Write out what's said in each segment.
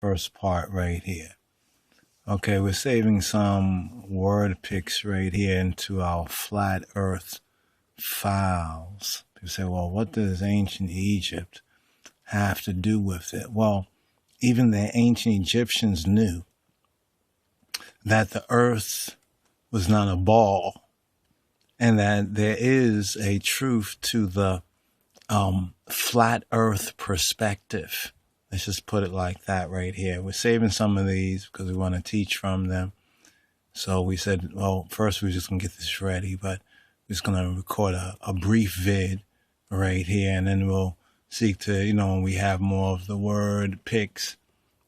first part right here. Okay, we're saving some word pics right here into our flat earth files. People say, well, what does ancient Egypt have to do with it? Well, even the ancient Egyptians knew that the earth was not a ball, and that there is a truth to the flat earth perspective. Let's just put it like that right here. We're saving some of these because we want to teach from them. So we said, well, first we're just going to get this ready, but we're just going to record a brief vid right here, and then we'll seek to, when we have more of the word pics,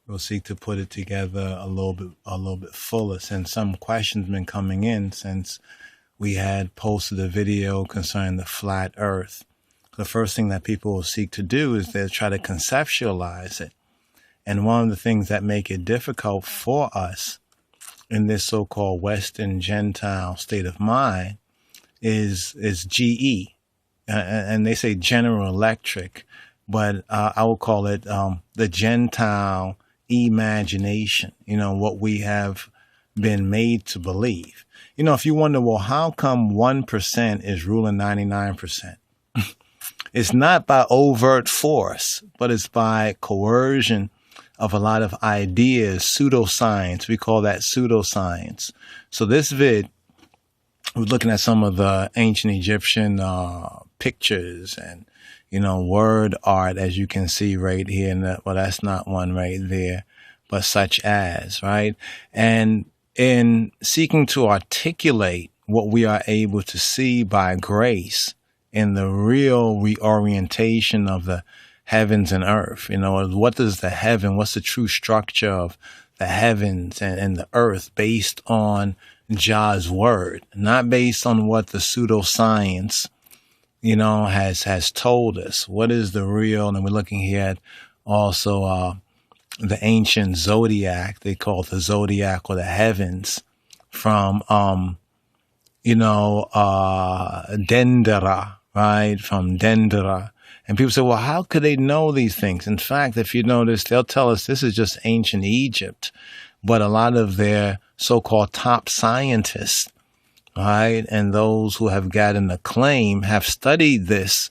we'll seek to put it together a little bit fuller, since some questions been coming in since we had posted a video concerning the flat earth. The first thing that people will seek to do is they'll try to conceptualize it. And one of the things that make it difficult for us in this so-called Western Gentile state of mind is GE. And they say General Electric, but I will call it the Gentile imagination, what we have been made to believe. If you wonder, well, how come 1% is ruling 99%? It's not by overt force, but it's by coercion of a lot of ideas, pseudoscience. We call that pseudoscience. So this vid, we're looking at some of the ancient Egyptian pictures and, word art, as you can see right here. Well, that's not one right there, but such as, right? And in seeking to articulate what we are able to see by grace in the real reorientation of the heavens and earth, what does the heaven, what's the true structure of the heavens and the earth based on Jah's word, not based on what the pseudoscience, has told us. What is the real? And we're looking here at also the ancient zodiac. They call it the zodiac or the heavens from, Dendera, right? From Dendera. And people say, well, how could they know these things? In fact, if you notice, they'll tell us this is just ancient Egypt. But a lot of their so-called top scientists, right, and those who have gotten acclaim have studied this.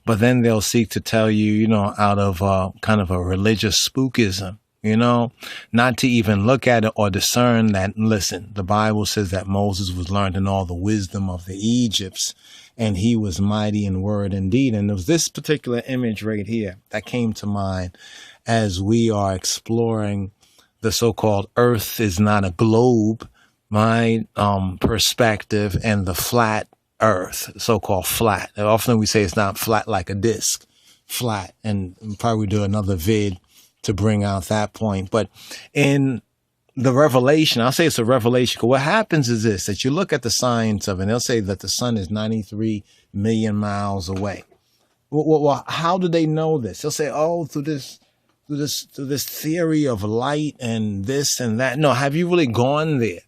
But then they'll seek to tell you, out of kind of a religious spookism, not to even look at it or discern that, listen, the Bible says that Moses was learned in all the wisdom of the Egypts, and he was mighty in word and deed. And there was this particular image right here that came to mind as we are exploring the so-called earth is not a globe, my perspective, and the flat earth, so-called flat. And often we say it's not flat like a disc, flat, and we'll probably do another vid to bring out that point. But in the revelation, I'll say it's a revelation, because what happens is this, that you look at the science of it, and they'll say that the sun is 93 million miles away. Well, how do they know this? They'll say, oh, through this theory of light and this and that. No, have you really gone there?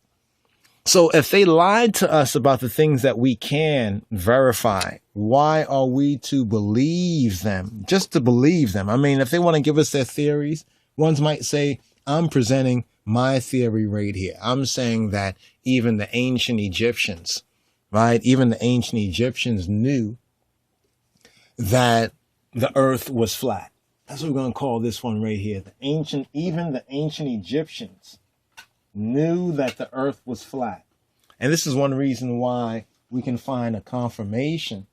So if they lied to us about the things that we can verify, why are we to believe them? Just to believe them. I mean, if they want to give us their theories, ones might say, I'm presenting my theory right here. I'm saying that even the ancient Egyptians, right? Even the ancient Egyptians knew that the earth was flat. That's what we're going to call this one right here. Even the ancient Egyptians knew that the earth was flat. And this is one reason why we can find a confirmation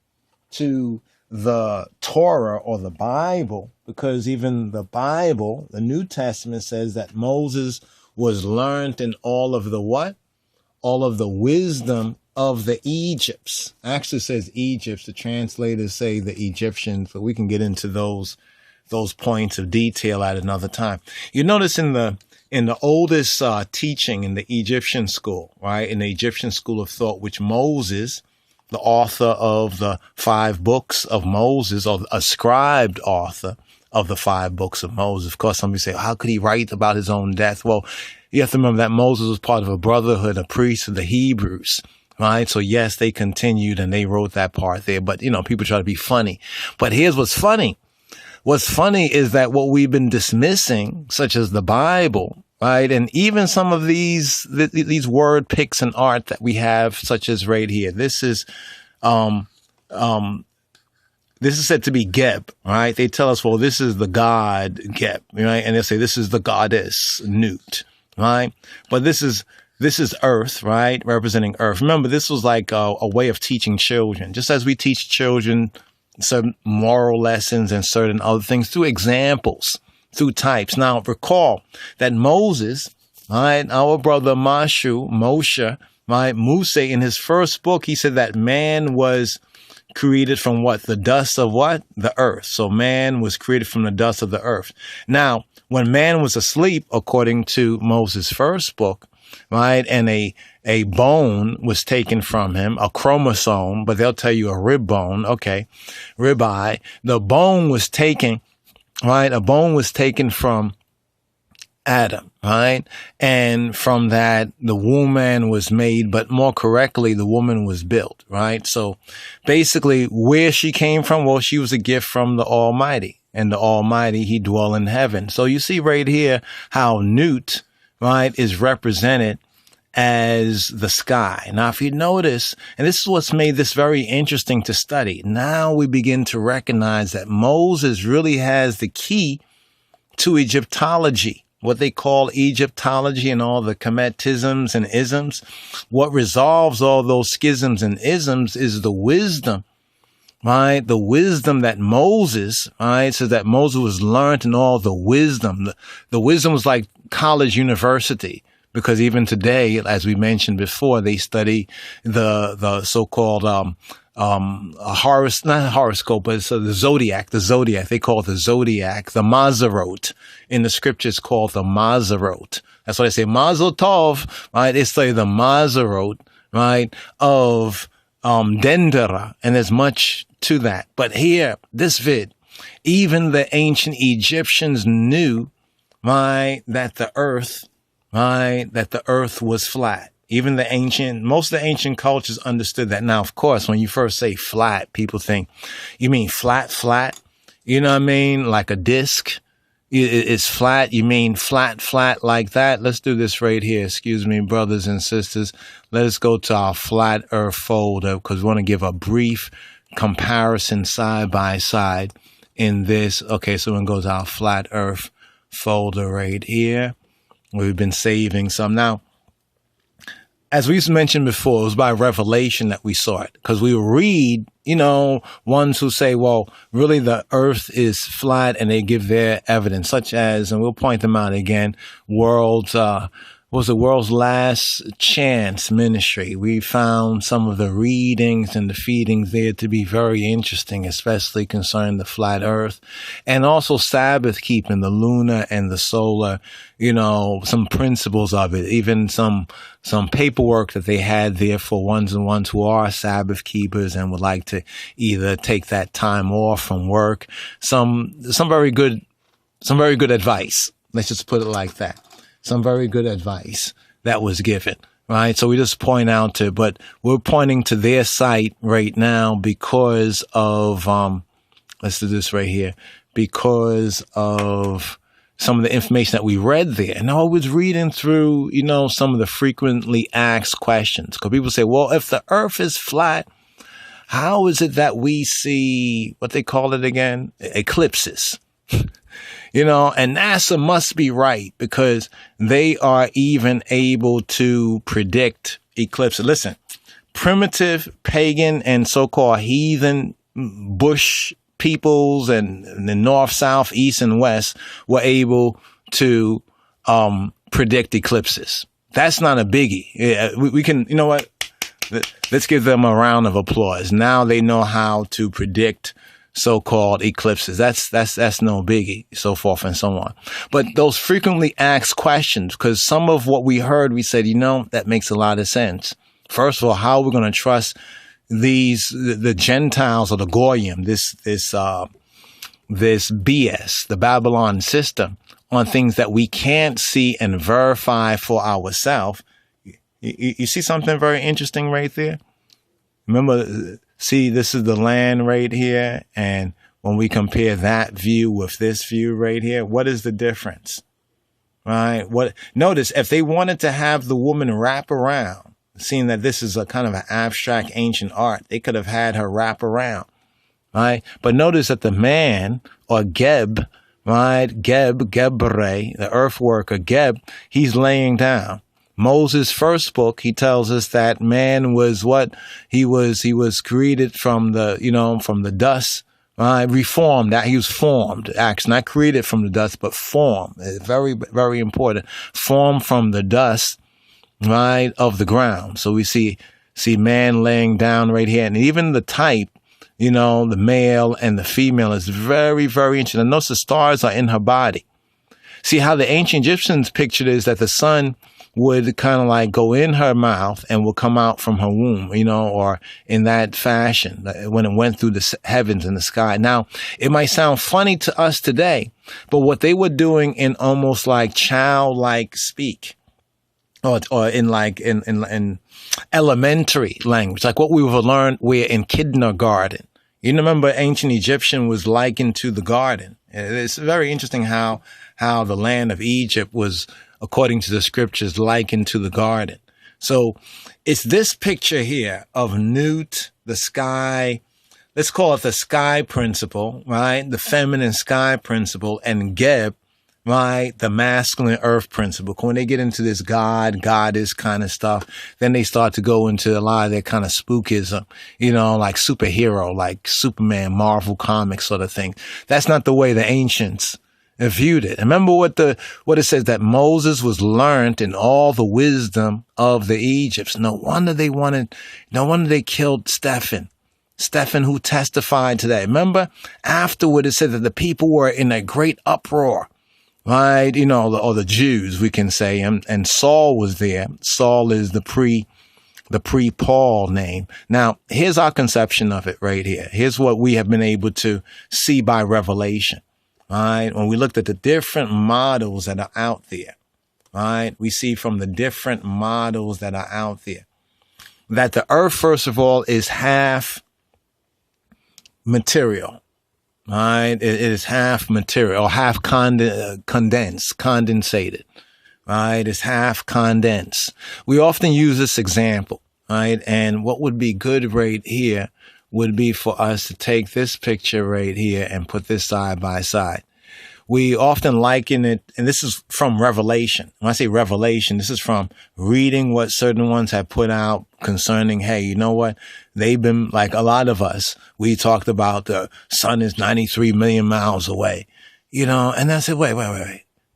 to the Torah or the Bible, because even the Bible, the New Testament, says that Moses was learned in all of the what? All of the wisdom of the Egypts. Actually says Egypts. The translators say the Egyptians, but we can get into those points of detail at another time. You notice in the oldest teaching in the Egyptian school, right? In the Egyptian school of thought, which Moses, the author of the 5 books of Moses, or the ascribed author of the 5 books of Moses. Of course, somebody say, how could he write about his own death? Well, you have to remember that Moses was part of a brotherhood, a priest of the Hebrews, right? So yes, they continued and they wrote that part there, but people try to be funny. But here's what's funny. what's funny is that what we've been dismissing, such as the Bible, right, and even some of these word picks and art that we have, such as right here. This is said to be Geb, right? They tell us, well, this is the god Geb, right? And they say this is the goddess Nut, right? But this is Earth, right? Representing Earth. Remember, this was like a way of teaching children, just as we teach children certain moral lessons and certain other things through examples, through types. Now, recall that Moses, right, our brother Moshe, right, Musa, in his first book, he said that man was created from what? The dust of what? The earth. So man was created from the dust of the earth. Now, when man was asleep, according to Moses' first book, right, and a bone was taken from him, a chromosome, but they'll tell you a rib bone, okay, ribeye. The bone was taken, right? A bone was taken from Adam, right? And from that, the woman was made, but more correctly, the woman was built, right? So basically, where she came from, well, she was a gift from the Almighty, and the Almighty, he dwell in heaven. So you see right here how Nut, right, is represented as the sky. Now, if you notice, and this is what's made this very interesting to study, now we begin to recognize that Moses really has the key to Egyptology, what they call Egyptology and all the Kemetisms and isms. What resolves all those schisms and isms is the wisdom, right? The wisdom that Moses, right? So that Moses was learned in all the wisdom. The wisdom was like college, university, because even today, as we mentioned before, they study the so-called not horoscope, but it's the zodiac. They call it the zodiac, the Mazarot. In the scriptures called the Mazarot. That's why they say Mazel Tov, right? They say the Mazarot, right, of Dendera, and there's much to that. But here, this vid, even the ancient Egyptians knew, right, that the earth was flat. Even most of the ancient cultures understood that. Now, of course, when you first say flat, people think, you mean flat? You know what I mean? Like a disc? It's flat. You mean flat like that? Let's do this right here. Excuse me, brothers and sisters. Let us go to our flat earth folder because we want to give a brief comparison side by side in this. Okay, so we're going to go to our flat earth folder right here. We've been saving some. Now, as we mentioned before, it was by revelation that we saw it, because we read, ones who say, well, really the earth is flat, and they give their evidence, such as, and we'll point them out again, World's Last Chance Ministry. We found some of the readings and the feedings there to be very interesting, especially concerning the flat earth, and also Sabbath keeping, the lunar and the solar, some principles of it, even some paperwork that they had there for ones who are Sabbath keepers and would like to either take that time off from work. Some very good advice. Let's just put it like that. Some very good advice that was given, right? So we just point out but we're pointing to their site right now because of, let's do this right here, because of some of the information that we read there. And I was reading through, some of the frequently asked questions, because people say, well, if the earth is flat, how is it that we see what they call it again? Eclipses. And NASA must be right because they are even able to predict eclipses. Listen, primitive, pagan, and so-called heathen bush peoples and the north, south, east, and west were able to predict eclipses. That's not a biggie. We can, you know what? Let's give them a round of applause. Now they know how to predict so-called eclipses. That's no biggie, so forth and so on. But those frequently asked questions, because some of what we heard, we said, that makes a lot of sense. First of all, how are we going to trust the Gentiles or the Goyim, this BS, the Babylon system, on things that we can't see and verify for ourselves? You see something very interesting right there? Remember, see, this is the land right here, and when we compare that view with this view right here, what is the difference? Right? Notice if they wanted to have the woman wrap around, seeing that this is a kind of an abstract ancient art, they could have had her wrap around. Right? But notice that the man, or Geb, right? Gebre, the earth worker, Geb, he's laying down. Moses' first book, he tells us that man was what? He was created from the dust, right? Reformed, that he was formed, actually, not created from the dust, but formed. Very, very important. Formed from the dust, right, of the ground. So we see man laying down right here. And even the type, the male and the female is very, very interesting. And notice the stars are in her body. See how the ancient Egyptians pictured is that the sun would kind of like go in her mouth and will come out from her womb, or in that fashion when it went through the heavens and the sky. Now, it might sound funny to us today, but what they were doing in almost like childlike speak, or in elementary language, like what we would learn we're in kindergarten. You remember ancient Egyptian was likened to the garden. It's very interesting how the land of Egypt was, according to the scriptures, likened to the garden. So it's this picture here of Nut, the sky. Let's call it the sky principle, right? The feminine sky principle, and Geb, right? The masculine earth principle. When they get into this goddess kind of stuff, then they start to go into a lot of their kind of spookism, like superhero, like Superman, Marvel comics sort of thing. That's not the way the ancients viewed it. Remember what it says, that Moses was learned in all the wisdom of the Egypts. No wonder they killed Stephen, who testified to that. Remember, afterward it said that the people were in a great uproar, right? Or the Jews, we can say, and Saul was there. Saul is the pre-Paul name. Now, here's our conception of it right here. Here's what we have been able to see by revelation. Right? When we looked at the different models that are out there, right? We see from the different models that are out there that the earth, first of all, is half material, right? It is half material, or half condensated, right? It's half condensed. We often use this example, right? And what would be good right here would be for us to take this picture right here and put this side by side. We often liken it, and this is from Revelation. When I say Revelation, this is from reading what certain ones have put out concerning, hey, you know what? They've been, like a lot of us, we talked about the sun is 93 million miles away, and I said, wait.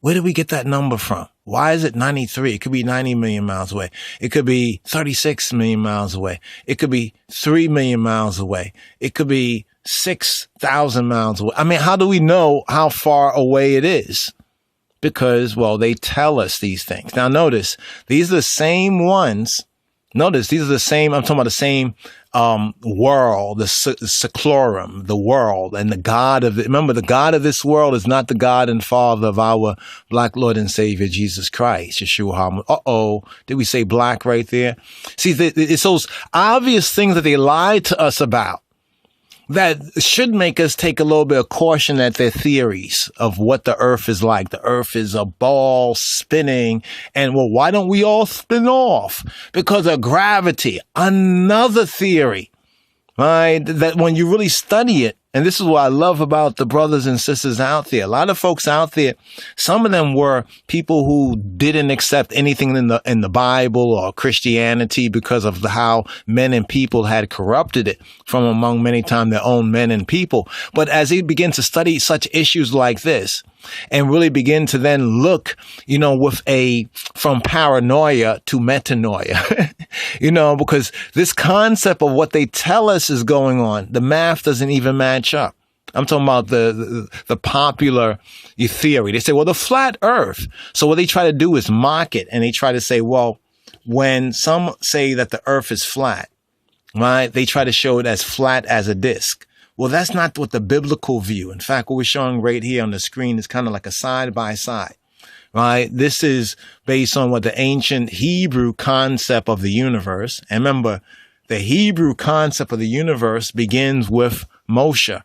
Where did we get that number from? Why is it 93? It could be 90 million miles away. It could be 36 million miles away. It could be 3 million miles away. It could be 6,000 miles away. I mean, how do we know how far away it is? Because, they tell us these things. Now, notice, these are the same ones. Notice, these are the same, I'm talking about the same world, the Seclorum, the world, and the God of it. Remember, the God of this world is not the God and Father of our black Lord and Savior, Jesus Christ, Yeshua HaMashiach. Did we say black right there? See, it's those obvious things that they lied to us about that should make us take a little bit of caution at their theories of what the earth is like. The earth is a ball spinning. And why don't we all spin off? Because of gravity. Another theory, right? That when you really study it, and this is what I love about the brothers and sisters out there. A lot of folks out there, some of them were people who didn't accept anything in the Bible or Christianity because of how men and people had corrupted it from among many times their own men and people. But as they begin to study such issues like this and really begin to then look, from paranoia to metanoia, because this concept of what they tell us is going on, the math doesn't even match up. I'm talking about the popular theory. They say, the flat earth. So what they try to do is mock it. And they try to say, when some say that the earth is flat, right, they try to show it as flat as a disc. Well, that's not what the biblical view. In fact, what we're showing right here on the screen is kind of like a side by side, right? This is based on what the ancient Hebrew concept of the universe. And remember, the Hebrew concept of the universe begins with Moshe.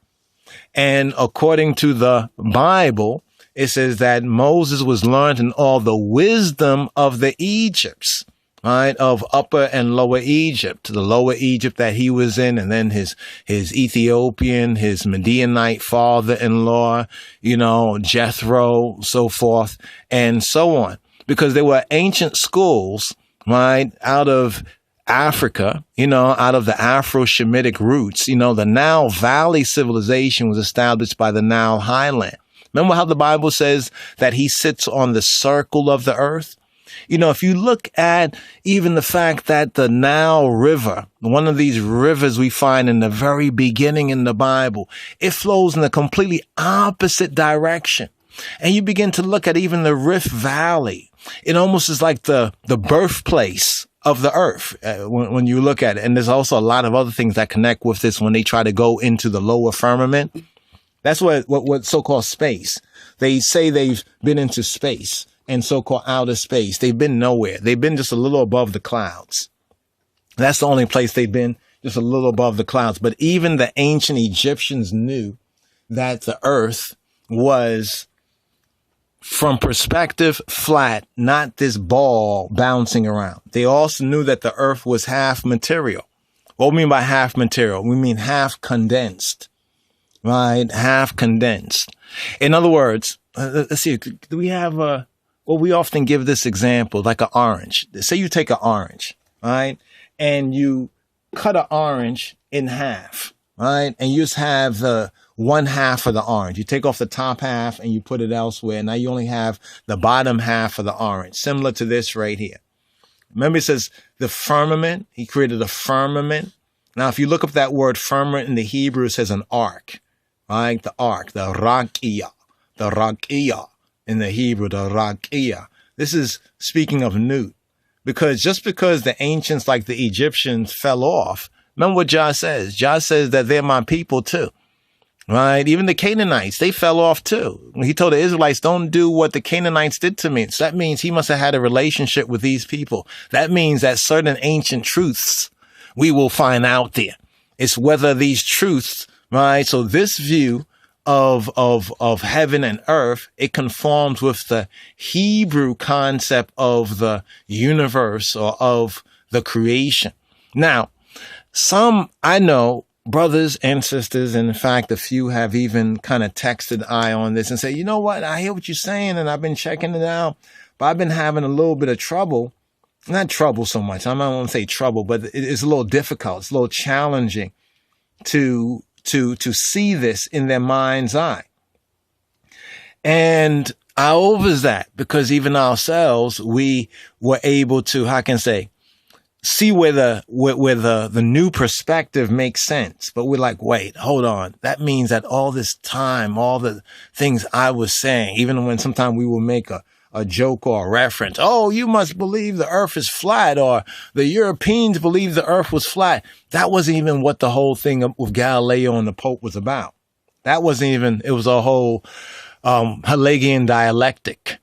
And according to the Bible, it says that Moses was learned in all the wisdom of the Egypts, right? Of Upper and Lower Egypt, the Lower Egypt that he was in, and then his Ethiopian, his Midianite father-in-law, Jethro, so forth, and so on. Because they were ancient schools, right? Out of Africa, out of the Afro-Shemitic roots, the Nile Valley civilization was established by the Nile highland. Remember how the Bible says that he sits on the circle of the earth? If you look at even the fact that the Nile River, one of these rivers we find in the very beginning in the Bible, it flows in a completely opposite direction. And you begin to look at even the Rift Valley. It almost is like the birthplace of the earth when you look at it. And there's also a lot of other things that connect with this when they try to go into the lower firmament. That's what so-called space. They say they've been into space and so-called outer space. They've been nowhere. They've been just a little above the clouds. That's the only place they've been, just a little above the clouds. But even the ancient Egyptians knew that the earth was, from perspective, flat, not this ball bouncing around. They also knew that the earth was half material. What do we mean by half material? We mean half condensed, right? Half condensed. In other words, let's see, do we have we often give this example, like an orange. Say you take an orange, right? And you cut an orange in half, right? And you just have the one half of the orange. You take off the top half and you put it elsewhere. Now you only have the bottom half of the orange, similar to this right here. Remember, it says the firmament. He created a firmament. Now, if you look up that word firmament in the Hebrew, it says an ark, right? The ark, the rakia in the Hebrew, the rakia. This is speaking of Nut, because just because the ancients like the Egyptians fell off, remember what Jah says? Jah says that they're my people too. Right? Even the Canaanites, they fell off too. He told the Israelites, don't do what the Canaanites did to me. So that means he must have had a relationship with these people. That means that certain ancient truths we will find out there. It's whether these truths, right? So this view of heaven and earth, it conforms with the Hebrew concept of the universe or of the creation. Now, some I know, brothers and sisters, and in fact, a few have even kind of texted I on this and say, you know what? I hear what you're saying, and I've been checking it out, but I've been having a little bit of trouble. Not trouble so much. I'm not going to say trouble, but it's a little difficult. It's a little challenging to see this in their mind's eye. And I overs that because even ourselves, we were able to, how can I say, see where the new perspective makes sense. But we're like, wait, hold on. That means that all this time, all the things I was saying, even when sometimes we will make a joke or a reference, oh, you must believe the earth is flat, or the Europeans believe the earth was flat. That wasn't even what the whole thing with Galileo and the Pope was about. That wasn't even, it was a whole Hegelian dialectic.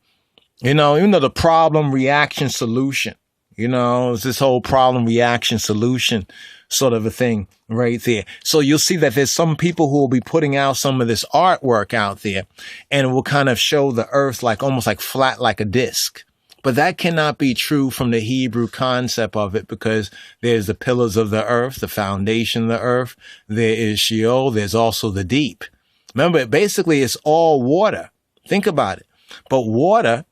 Even though the problem, reaction, solution. It's this whole problem, reaction, solution sort of a thing right there. So you'll see that there's some people who will be putting out some of this artwork out there, and it will kind of show the earth like almost like flat, like a disc. But that cannot be true from the Hebrew concept of it, because there's the pillars of the earth, the foundation of the earth. There is Sheol. There's also the deep. Remember, basically it's all water. Think about it. But water,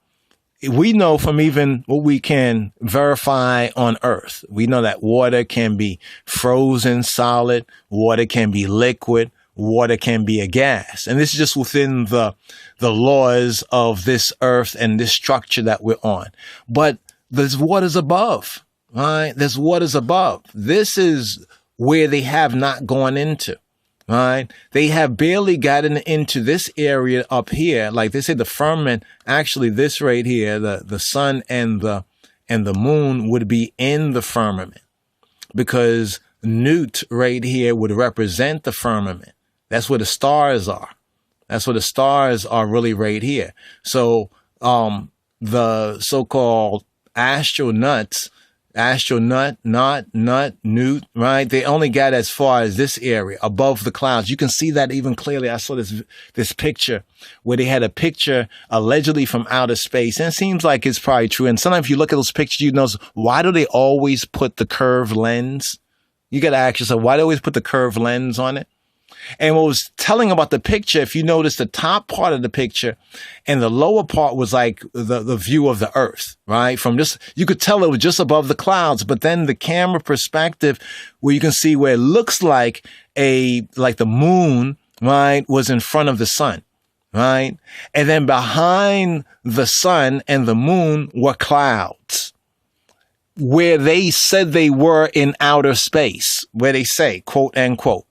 we know from even what we can verify on earth. We know that water can be frozen solid, water can be liquid, water can be a gas. And this is just within the laws of this earth and this structure that we're on. But there's waters above, right? There's waters above. This is where they have not gone into. Right? They have barely gotten into this area up here. Like they say, the firmament, actually this right here, the sun and the moon would be in the firmament, because Nut right here would represent the firmament. That's where the stars are. That's where the stars are really right here. So, the so-called astronauts, astronaut, newt, right? They only got as far as this area above the clouds. You can see that even clearly. I saw this picture where they had a picture allegedly from outer space, and it seems like it's probably true. And sometimes if you look at those pictures, you know, why do they always put the curved lens? You got to ask yourself, why do they always put the curved lens on it? And what was telling about the picture, if you notice the top part of the picture and the lower part was like the view of the earth, right? From just, you could tell it was just above the clouds, but then the camera perspective where you can see where it looks like the moon, right, was in front of the sun, right? And then behind the sun and the moon were clouds where they said they were in outer space, where they say, quote, unquote.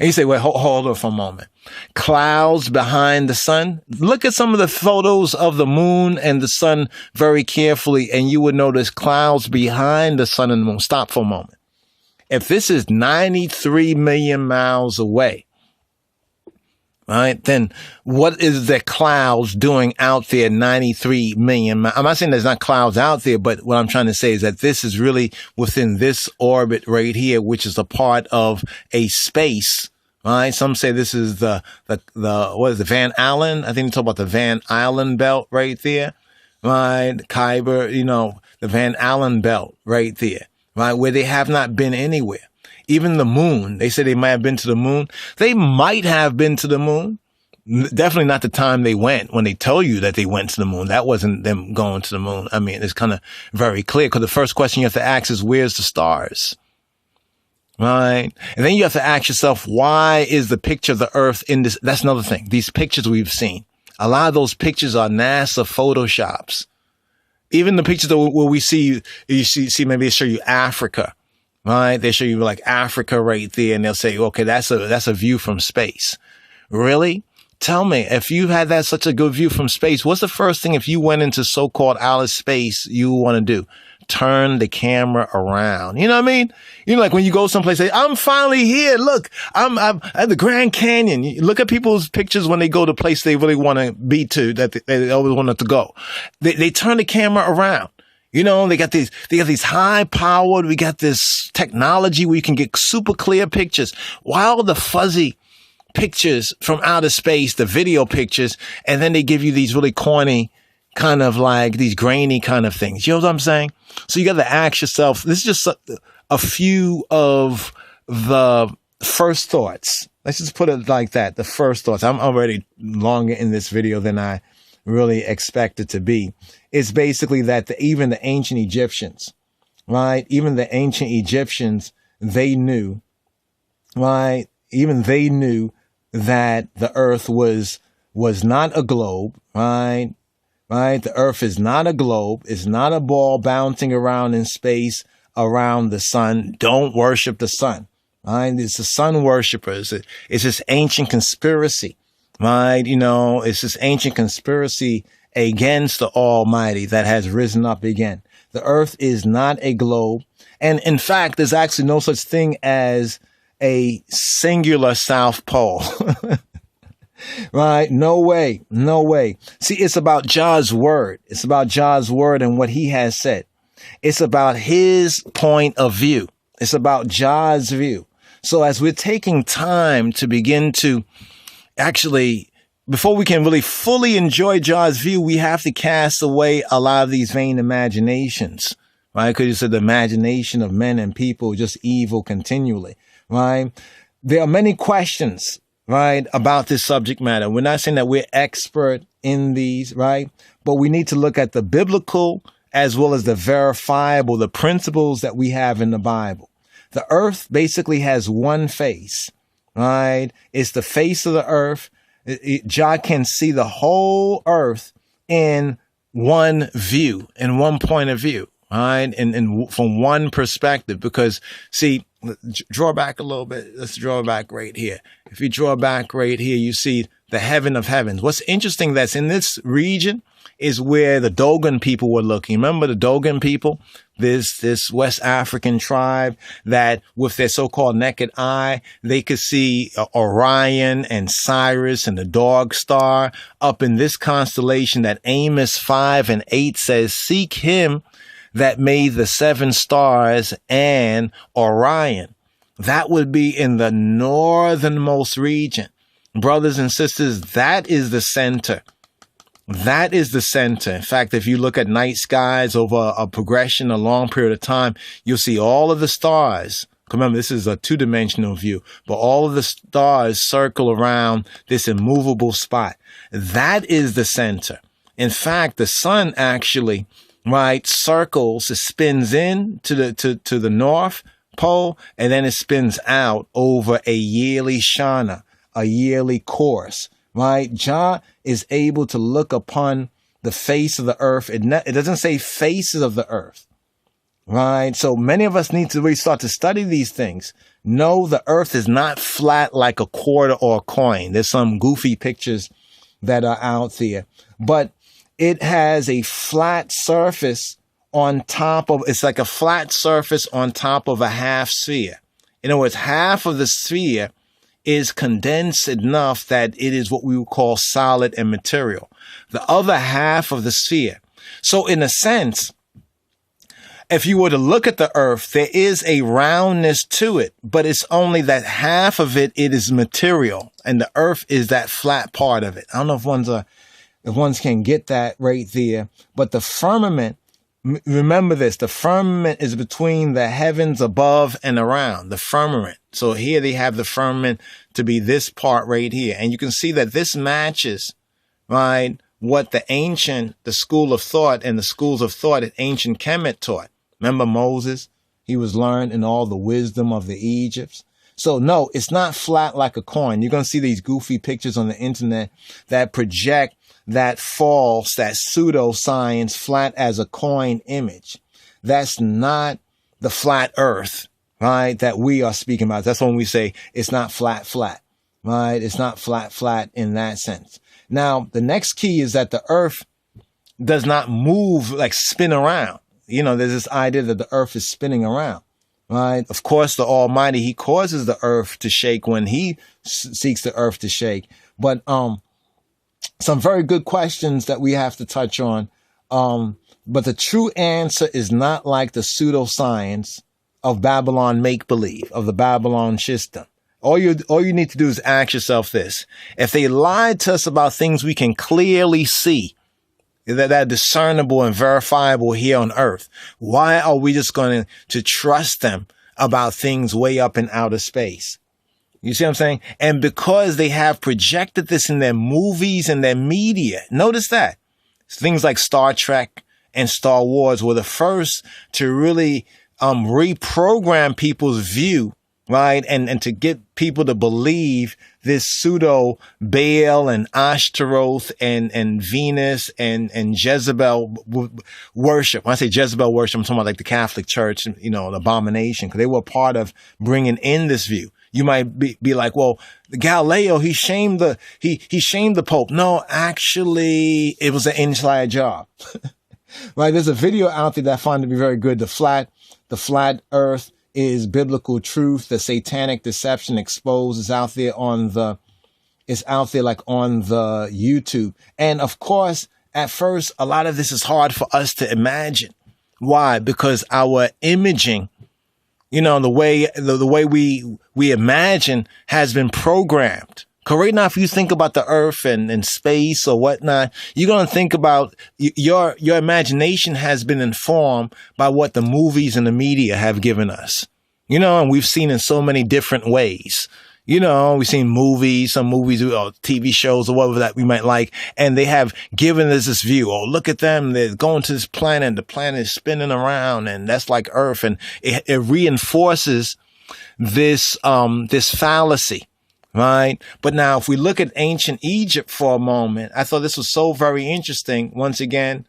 And you say, wait, hold on for a moment. Clouds behind the sun. Look at some of the photos of the moon and the sun very carefully, and you would notice clouds behind the sun and the moon. Stop for a moment. If this is 93 million miles away, right, then what is the clouds doing out there 93 million? I'm not saying there's not clouds out there, but what I'm trying to say is that this is really within this orbit right here, which is a part of a space, right? Some say this is the what is it, Van Allen? I think they talk about the Van Allen belt right there, right? Kuiper, you know, the Van Allen belt right there, right? Where they have not been anywhere. Even the moon, they say they might have been to the moon. They might have been to the moon. Definitely not the time they went when they tell you that they went to the moon. That wasn't them going to the moon. I mean, it's kind of very clear because the first question you have to ask is, where's the stars? Right? And then you have to ask yourself, why is the picture of the earth in this? That's another thing. These pictures we've seen, a lot of those pictures are NASA Photoshops. Even the pictures where we see, you see maybe they show you Africa. Right? They show you like Africa right there and they'll say, okay, that's a view from space. Really? Tell me, if you had that such a good view from space, what's the first thing if you went into so-called outer space you want to do? Turn the camera around. You know what I mean? You know, like when you go someplace, say, I'm finally here. Look, I'm at the Grand Canyon. You look at people's pictures when they go to a place they really want to be to, that they always wanted to go. They turn the camera around. You know, they got these high powered, we got this technology where you can get super clear pictures. While the fuzzy pictures from outer space, the video pictures, and then they give you these really corny kind of like these grainy kind of things. You know what I'm saying? So you got to ask yourself, this is just a few of the first thoughts. Let's just put it like that. The first thoughts. I'm already longer in this video than I really expected to be. It's basically that even the ancient Egyptians, right? Even the ancient Egyptians, they knew, right? Even they knew that the earth was not a globe, right? Right? The earth is not a globe. It's not a ball bouncing around in space around the sun. Don't worship the sun, right? It's the sun worshipers. It's this ancient conspiracy. Right? You know, it's this ancient conspiracy against the Almighty that has risen up again. The earth is not a globe. And in fact, there's actually no such thing as a singular South Pole. Right? No way. No way. See, it's about God's word. It's about God's word and what he has said. It's about his point of view. It's about God's view. So as we're taking time to begin to actually, before we can really fully enjoy God's view, we have to cast away a lot of these vain imaginations, right? Because you said the imagination of men and people just evil continually, right? There are many questions, right, about this subject matter. We're not saying that we're expert in these, right? But we need to look at the biblical as well as the verifiable, the principles that we have in the Bible. The earth basically has one face. Right? It's the face of the earth. God can see the whole earth in one view, in one point of view, right? And from one perspective, because see, draw back a little bit. Let's draw back right here. If you draw back right here, you see the heaven of heavens. What's interesting that's in this region is where the Dogon people were looking. Remember the Dogon people? This West African tribe that with their so-called naked eye, they could see Orion and Sirius and the dog star up in this constellation that Amos 5 and 8 says, seek him that made the 7 stars and Orion. That would be in the northernmost region. Brothers and sisters, that is the center. That is the center. In fact, if you look at night skies over a progression, a long period of time, you'll see all of the stars. Remember, this is a 2-dimensional view, but all of the stars circle around this immovable spot. That is the center. In fact, the sun actually, right, circles, it spins in to the north pole, and then it spins out over a yearly shana, a yearly course, right? Jah is able to look upon the face of the earth. It doesn't say faces of the earth, right? So many of us need to really start to study these things. No, the earth is not flat like a quarter or a coin. There's some goofy pictures that are out there, but it has a flat surface on top of, it's like a flat surface on top of a half sphere. In other words, half of the sphere is condensed enough that it is what we would call solid and material. The other half of the sphere. So in a sense, if you were to look at the earth, there is a roundness to it, but it's only that half of it is material, and the earth is that flat part of it. I don't know if ones can get that right there, but the firmament, remember this, the firmament is between the heavens above and around, the firmament. So here they have the firmament to be this part right here. And you can see that this matches, right, what the school of thought and the schools of thought at ancient Kemet taught. Remember Moses? He was learned in all the wisdom of the Egypts. So no, it's not flat like a coin. You're going to see these goofy pictures on the internet that project that false, that pseudoscience flat as a coin image. That's not the flat earth, right, that we are speaking about. That's when we say it's not flat, right? It's not flat in that sense. Now, the next key is that the earth does not move, like spin around. You know, there's this idea that the earth is spinning around, right? Of course, the Almighty, he causes the earth to shake when he seeks the earth to shake. But some very good questions that we have to touch on. But the true answer is not like the pseudoscience of Babylon make-believe, of the Babylon system. All you need to do is ask yourself this. If they lied to us about things we can clearly see, that are discernible and verifiable here on earth, why are we just going to trust them about things way up in outer space? You see what I'm saying? And because they have projected this in their movies and their media, notice that things like Star Trek and Star Wars were the first to really reprogram people's view, right? And to get people to believe this pseudo Baal and Ashtaroth and Venus and Jezebel worship. When I say Jezebel worship, I'm talking about like the Catholic Church, you know, an abomination, because they were part of bringing in this view. You might be like, well, Galileo, he shamed the Pope. No, actually, it was an inside job. Right? There's a video out there that I find to be very good. The flat earth is biblical truth. The satanic deception exposed is out there on the YouTube. And of course, at first, a lot of this is hard for us to imagine. Why? Because our imaging, you know, the way we imagine has been programmed. Because right now, if you think about the earth and space or whatnot, you're going to think about your imagination has been informed by what the movies and the media have given us. You know, and we've seen in so many different ways. You know, we've seen some movies or TV shows or whatever that we might like, and they have given us this view. Oh, look at them. They're going to this planet. The planet is spinning around, and that's like Earth. And it reinforces this fallacy, right? But now, if we look at ancient Egypt for a moment, I thought this was so very interesting. Once again,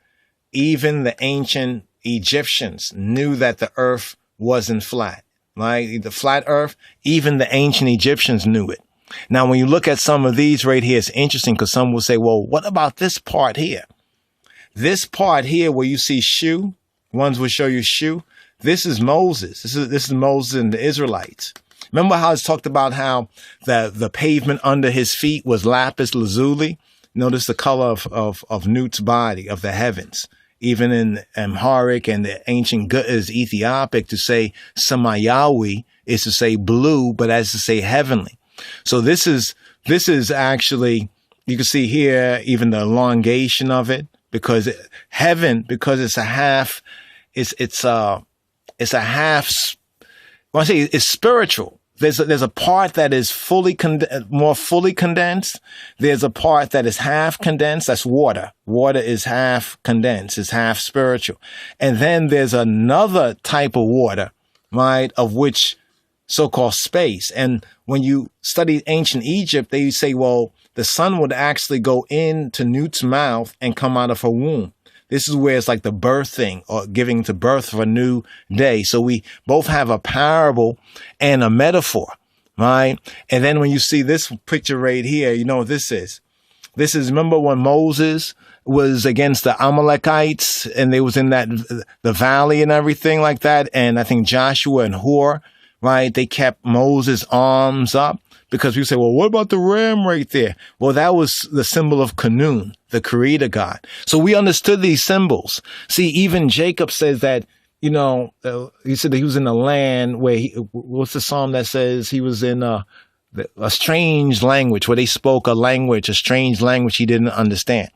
even the ancient Egyptians knew that the earth wasn't flat. Right? The flat earth, even the ancient Egyptians knew it. Now, when you look at some of these right here, it's interesting because some will say, well, what about this part here? This part here where you see Shu, ones will show you Shu. This is Moses. This is Moses and the Israelites. Remember how it's talked about how the pavement under his feet was lapis lazuli? Notice the color of Newt's body, of the heavens. even in Amharic and the ancient is Ethiopic, to say Samayawi is to say blue, but as to say heavenly. So this is actually, you can see here even the elongation of it, because heaven, because it's a half, it's a half. When I say it's spiritual, there's a part that is more fully condensed. There's a part that is half condensed. That's water. Water is half condensed. It's half spiritual. And then there's another type of water, right, of which so-called space. And when you study ancient Egypt, they say, well, the sun would actually go into Nut's mouth and come out of her womb. This is where it's like the birthing or giving to birth for a new day. So we both have a parable and a metaphor, right? And then when you see this picture right here, you know what this is. This is, remember when Moses was against the Amalekites and they was in the valley and everything like that. And I think Joshua and Hur, right? They kept Moses' arms up. Because we say, well, what about the ram right there? Well, that was the symbol of Kanun, the creator God. So we understood these symbols. See, even Jacob says that, you know, he said that he was in a land where what's the psalm that says he was in a strange language, where they spoke a strange language he didn't understand,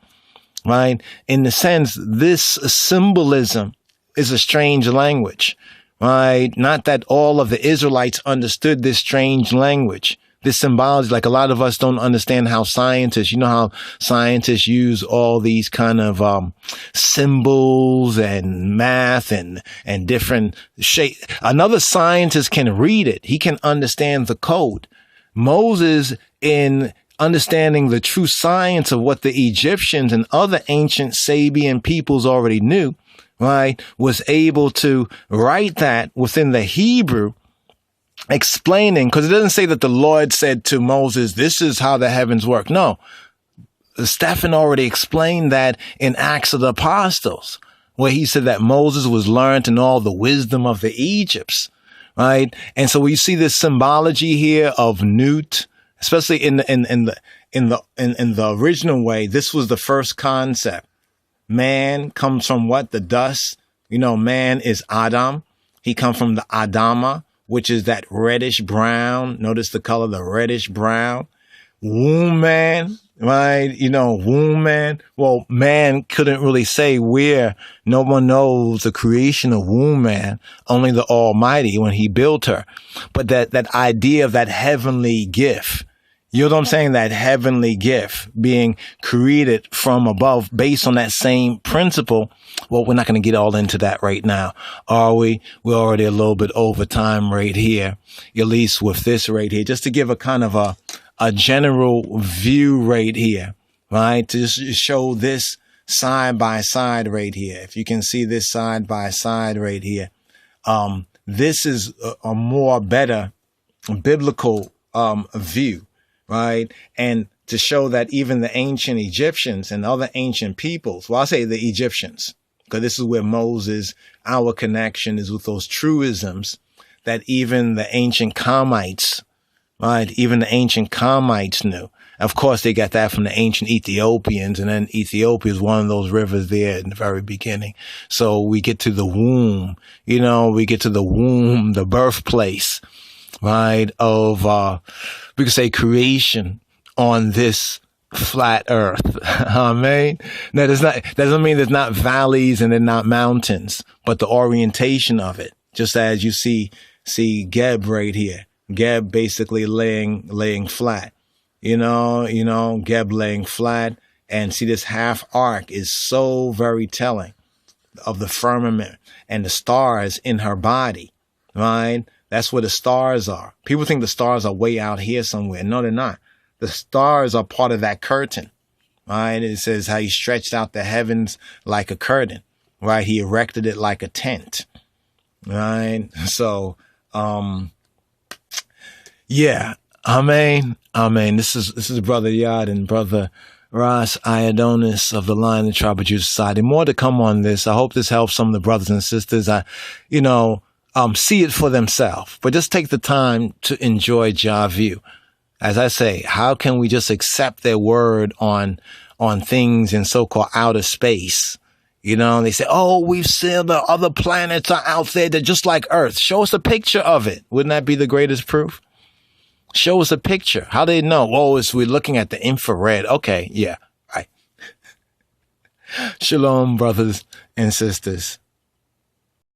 right? In the sense, this symbolism is a strange language, right? Not that all of the Israelites understood this strange language. This symbology, like a lot of us don't understand how scientists, you know how scientists use all these kind of symbols and math and different shape. Another scientist can read it. He can understand the code. Moses, in understanding the true science of what the Egyptians and other ancient Sabian peoples already knew, right, was able to write that within the Hebrew, explaining, because it doesn't say that the Lord said to Moses, this is how the heavens work. No, Stephen already explained that in Acts of the Apostles, where he said that Moses was learned in all the wisdom of the Egypts, right? And so we see this symbology here of Nut, especially in the original way. This was the first concept. Man comes from what? The dust. You know, man is Adam. He comes from the Adama, which is that reddish brown. Notice the color, the reddish brown. Womb man, right? You know, womb man. Well, man couldn't really say where. No one knows the creation of womb man, only the Almighty when he built her. But that idea of that heavenly gift, you know what I'm saying? That heavenly gift being created from above based on that same principle. Well, we're not going to get all into that right now, are we? We're already a little bit over time right here, at least with this right here, just to give a kind of a general view right here, right? To just show this side by side right here. If you can see this side by side right here, this is a more better biblical view. Right. And to show that even the ancient Egyptians and other ancient peoples, well, I'll say the Egyptians, because this is where Moses, our connection is with those truisms that even the ancient Kamites, right, even the ancient Kamites knew. Of course, they got that from the ancient Ethiopians, and then Ethiopia is one of those rivers there in the very beginning. So we get to the womb, you know, we get to the womb, the birthplace, right, of, we could say creation on this flat earth. Amen. Now, that doesn't mean there's not valleys and there's not mountains, but the orientation of it, just as you see Geb right here. Geb basically laying flat, you know, Geb laying flat, and see this half arc is so very telling of the firmament and the stars in her body, right? That's where the stars are. People think the stars are way out here somewhere. No, they're not. The stars are part of that curtain, right? It says how he stretched out the heavens like a curtain, right? He erected it like a tent, right? So, yeah, amen, amen. This is Brother Yad and Brother Ras Iodonis of the Lion and Tribe of Judah Society. More to come on this. I hope this helps some of the brothers and sisters. See it for themselves, but just take the time to enjoy Jah view. As I say, how can we just accept their word on things in so-called outer space, You know, they say, oh, we've seen the other planets are out there. They're just like Earth. Show us a picture of it. Wouldn't that be the greatest proof? Show us a picture. How do they know? Oh, we're looking at the infrared. Okay, yeah, right. Shalom, brothers and sisters.